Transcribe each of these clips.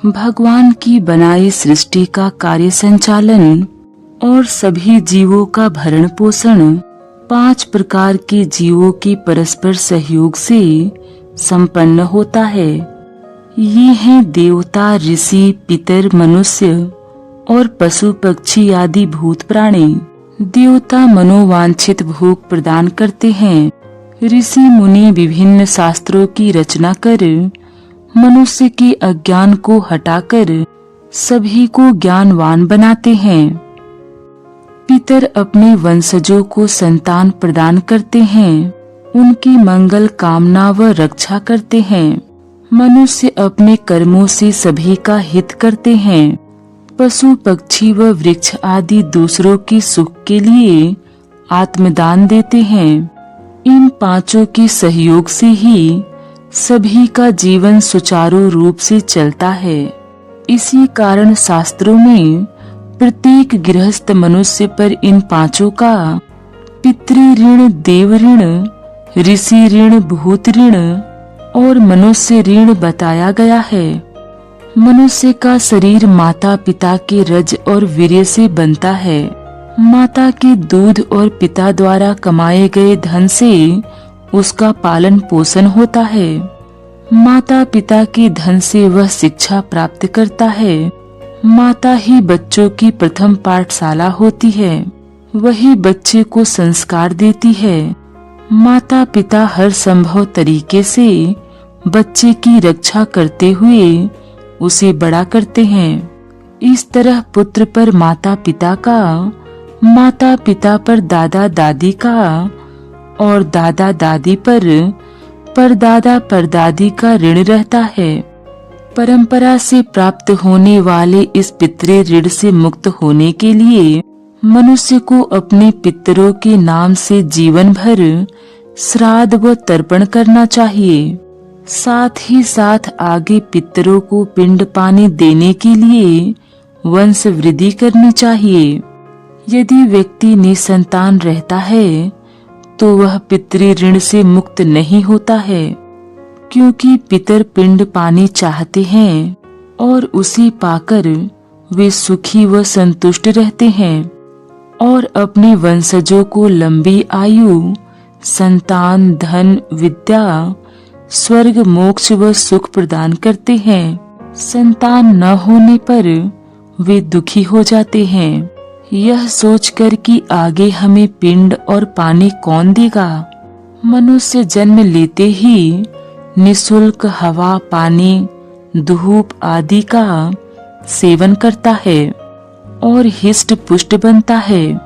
भगवान की बनाई सृष्टि का कार्य संचालन और सभी जीवों का भरण पोषण 5 प्रकार के जीवों के परस्पर सहयोग से संपन्न होता है। ये हैं देवता, ऋषि, पितर, मनुष्य और पशु पक्षी आदि भूत प्राणी। देवता मनोवांछित भोग प्रदान करते हैं। ऋषि मुनि विभिन्न शास्त्रों की रचना कर मनुष्य के अज्ञान को हटाकर सभी को ज्ञानवान बनाते हैं। पितर अपने वंशजों को संतान प्रदान करते हैं, उनकी मंगल कामना व रक्षा करते हैं। मनुष्य अपने कर्मों से सभी का हित करते हैं। पशु पक्षी व वृक्ष आदि दूसरों के सुख के लिए आत्मदान देते हैं। इन 5 के सहयोग से ही सभी का जीवन सुचारू रूप से चलता है। इसी कारण शास्त्रों में प्रत्येक गृहस्थ मनुष्य पर इन 5 का पितृ ऋण, देव ऋण, ऋषि ऋण, भूत ऋण और मनुष्य ऋण बताया गया है। मनुष्य का शरीर माता पिता के रज और वीर्य से बनता है। माता के दूध और पिता द्वारा कमाए गए धन से उसका पालन पोषण होता है। माता पिता के धन से वह शिक्षा प्राप्त करता है। माता ही बच्चों की प्रथम पाठशाला होती है, वही बच्चे को संस्कार देती है। माता पिता हर संभव तरीके से बच्चे की रक्षा करते हुए उसे बड़ा करते हैं। इस तरह पुत्र पर माता पिता का, माता पिता पर दादा दादी का और दादा दादी पर परदादा परदादी का ऋण रहता है। परंपरा से प्राप्त होने वाले इस पितृ ऋण से मुक्त होने के लिए मनुष्य को अपने पितरों के नाम से जीवन भर श्राद्ध व तर्पण करना चाहिए। साथ ही साथ आगे पितरों को पिंड पानी देने के लिए वंश वृद्धि करनी चाहिए। यदि व्यक्ति निसंतान रहता है तो वह पितृ ऋण से मुक्त नहीं होता है, क्योंकि पितर पिंड पानी चाहते हैं और उसे पाकर वे सुखी व संतुष्ट रहते हैं और अपने वंशजों को लंबी आयु, संतान, धन, विद्या, स्वर्ग, मोक्ष व सुख प्रदान करते हैं। संतान न होने पर वे दुखी हो जाते हैं, यह सोचकर कि आगे हमें पिंड और पानी कौन देगा। मनुष्य जन्म लेते ही निःशुल्क हवा, पानी, धूप आदि का सेवन करता है और हिष्ट पुष्ट बनता है।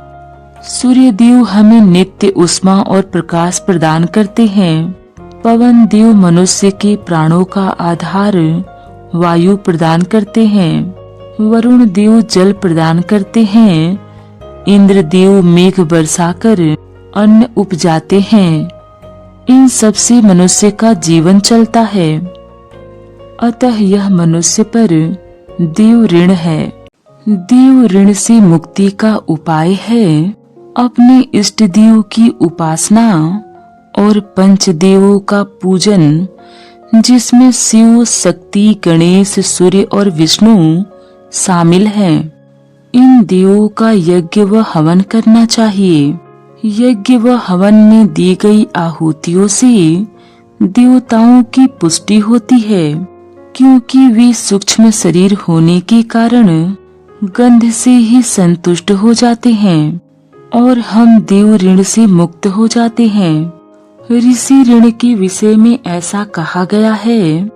सूर्य देव हमें नित्य उष्मा और प्रकाश प्रदान करते हैं। पवन देव मनुष्य के प्राणों का आधार वायु प्रदान करते हैं। वरुण देव जल प्रदान करते हैं। इंद्र देव मेघ बरसाकर अन्न उपजाते हैं। इन सब से मनुष्य का जीवन चलता है। अतः यह मनुष्य पर देव ऋण है। देव ऋण से मुक्ति का उपाय है अपने इष्ट देव की उपासना और पंचदेवों का पूजन, जिसमें शिव, शक्ति, गणेश, सूर्य और विष्णु शामिल हैं। इन देवों का यज्ञ व हवन करना चाहिए। यज्ञ व हवन में दी गई आहुतियों से देवताओं की पुष्टि होती है, क्योंकि वे सूक्ष्म शरीर होने के कारण गंध से ही संतुष्ट हो जाते हैं और हम देव ऋण से मुक्त हो जाते हैं। ऋषि ऋण के विषय में ऐसा कहा गया है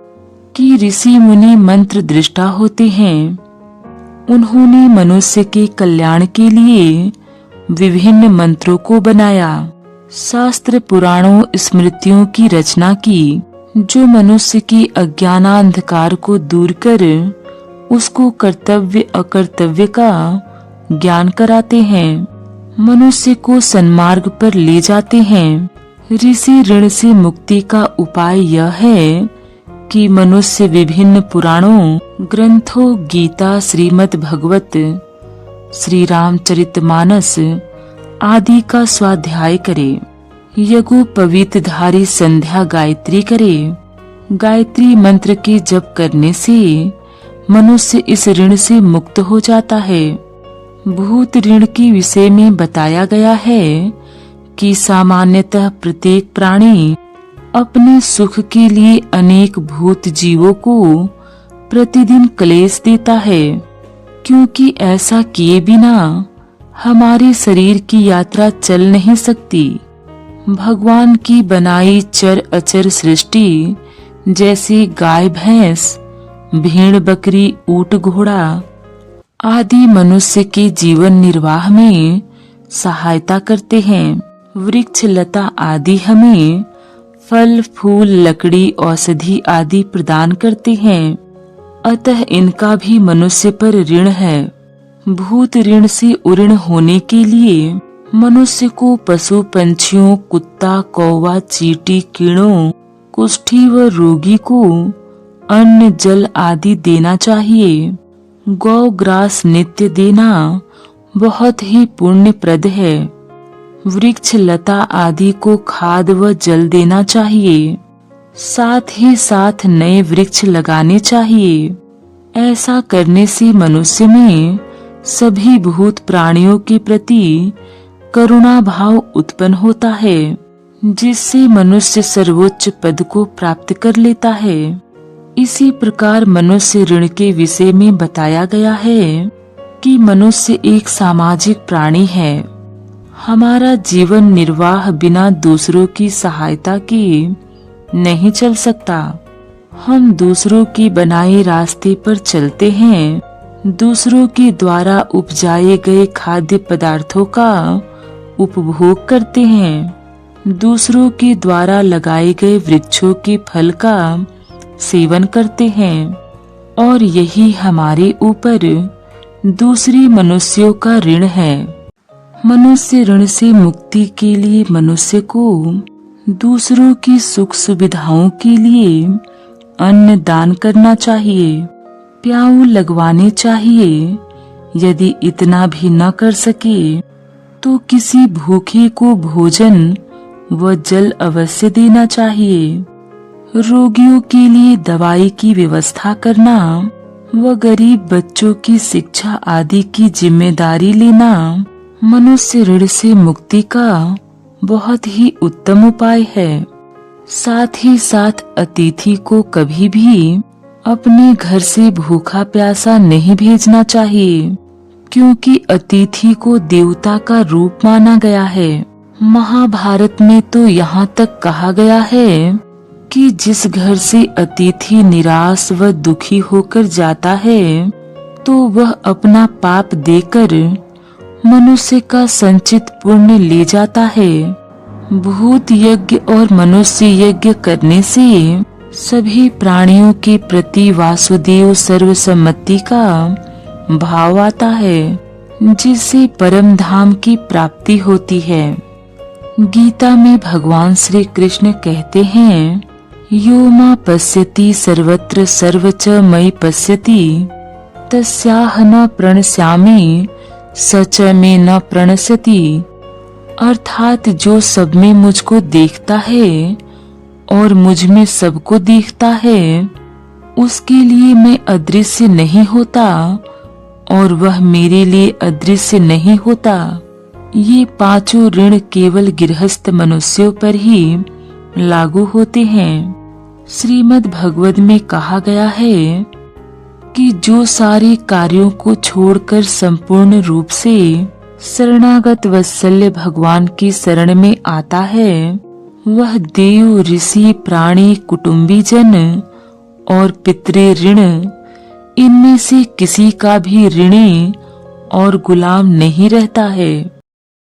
कि ऋषि मुनि मंत्र दृष्टा होते हैं। उन्होंने मनुष्य के कल्याण के लिए विभिन्न मंत्रों को बनाया। शास्त्र, पुराणों, स्मृतियों की रचना की, जो मनुष्य की अज्ञानांधकार को दूर कर उसको कर्तव्य अकर्तव्य का ज्ञान कराते हैं, मनुष्य को सन्मार्ग पर ले जाते हैं। ऋषि ऋण से मुक्ति का उपाय यह है कि मनुष्य विभिन्न पुराणों, ग्रंथों, गीता, श्रीमद् भगवत, श्री रामचरितमानस आदि का स्वाध्याय करे। यज्ञोपवीतधारी संध्या गायत्री करे। गायत्री मंत्र के जप करने से मनुष्य इस ऋण से मुक्त हो जाता है। भूत ऋण के विषय में बताया गया है कि सामान्यतः प्रत्येक प्राणी अपने सुख के लिए अनेक भूत जीवों को प्रतिदिन क्लेश देता है, क्योंकि ऐसा किए बिना हमारे शरीर की यात्रा चल नहीं सकती। भगवान की बनाई चर अचर सृष्टि जैसे गाय भैंस, भेड़ बकरी, ऊंट घोड़ा आदि मनुष्य के जीवन निर्वाह में सहायता करते हैं। वृक्ष लता आदि हमें फल फूल लकड़ी औषधि आदि प्रदान करते हैं, अतः इनका भी मनुष्य पर ऋण है। भूत ऋण से उऋण होने के लिए मनुष्य को पशु पंछियों, कुत्ता, कौवा, चींटी, कीड़ों, कुष्ठी व रोगी को अन्न जल आदि देना चाहिए। गौ ग्रास नित्य देना बहुत ही पुण्यप्रद है। वृक्ष लता आदि को खाद व जल देना चाहिए, साथ ही साथ नए वृक्ष लगाने चाहिए। ऐसा करने से मनुष्य में सभी भूत प्राणियों के प्रति करुणा भाव उत्पन्न होता है, जिससे मनुष्य सर्वोच्च पद को प्राप्त कर लेता है। इसी प्रकार मनुष्य ऋण के विषय में बताया गया है कि मनुष्य एक सामाजिक प्राणी है। हमारा जीवन निर्वाह बिना दूसरों की सहायता के नहीं चल सकता। हम दूसरों की बनाए रास्ते पर चलते हैं, दूसरों के द्वारा उपजाए गए खाद्य पदार्थों का उपभोग करते हैं, दूसरों के द्वारा लगाए गए वृक्षों के फल का सेवन करते हैं, और यही हमारे ऊपर दूसरी मनुष्यों का ऋण है। मनुष्य ऋण से मुक्ति के लिए मनुष्य को दूसरों की सुख सुविधाओं के लिए अन्न दान करना चाहिए, प्याऊ लगवाने चाहिए। यदि इतना भी न कर सके तो किसी भूखे को भोजन व जल अवश्य देना चाहिए। रोगियों के लिए दवाई की व्यवस्था करना व गरीब बच्चों की शिक्षा आदि की जिम्मेदारी लेना मनुष्य ऋण से मुक्ति का बहुत ही उत्तम उपाय है। साथ ही साथ अतिथि को कभी भी अपने घर से भूखा प्यासा नहीं भेजना चाहिए, क्योंकि अतिथि को देवता का रूप माना गया है। महाभारत में तो यहाँ तक कहा गया है कि जिस घर से अतिथि निराश व दुखी होकर जाता है तो वह अपना पाप देकर मनुष्य का संचित पुण्य ले जाता है। भूत यज्ञ और मनुष्य यज्ञ करने से सभी प्राणियों के प्रति वासुदेव सर्वसम्मति का भाव आता है, जिससे परम धाम की प्राप्ति होती है। गीता में भगवान श्री कृष्ण कहते हैं, यो मा पश्यति सर्वत्र सर्वच मयि पश्यति तस्याह न प्रणश्यामि सच में न प्रणश्यति। अर्थात जो सब में मुझको देखता है और मुझ में सबको देखता है, उसके लिए मैं अदृश्य नहीं होता और वह मेरे लिए अदृश्य नहीं होता। ये पांचों ऋण केवल गृहस्थ मनुष्यों पर ही लागू होते हैं। श्रीमद् भगवद में कहा गया है कि जो सारे कार्यों को छोड़कर संपूर्ण रूप से शरणागत वत्सल्य भगवान की शरण में आता है, वह देव, ऋषि, प्राणी, कुटुंबी जन और पितृ ऋण इनमें से किसी का भी ऋणी और गुलाम नहीं रहता है।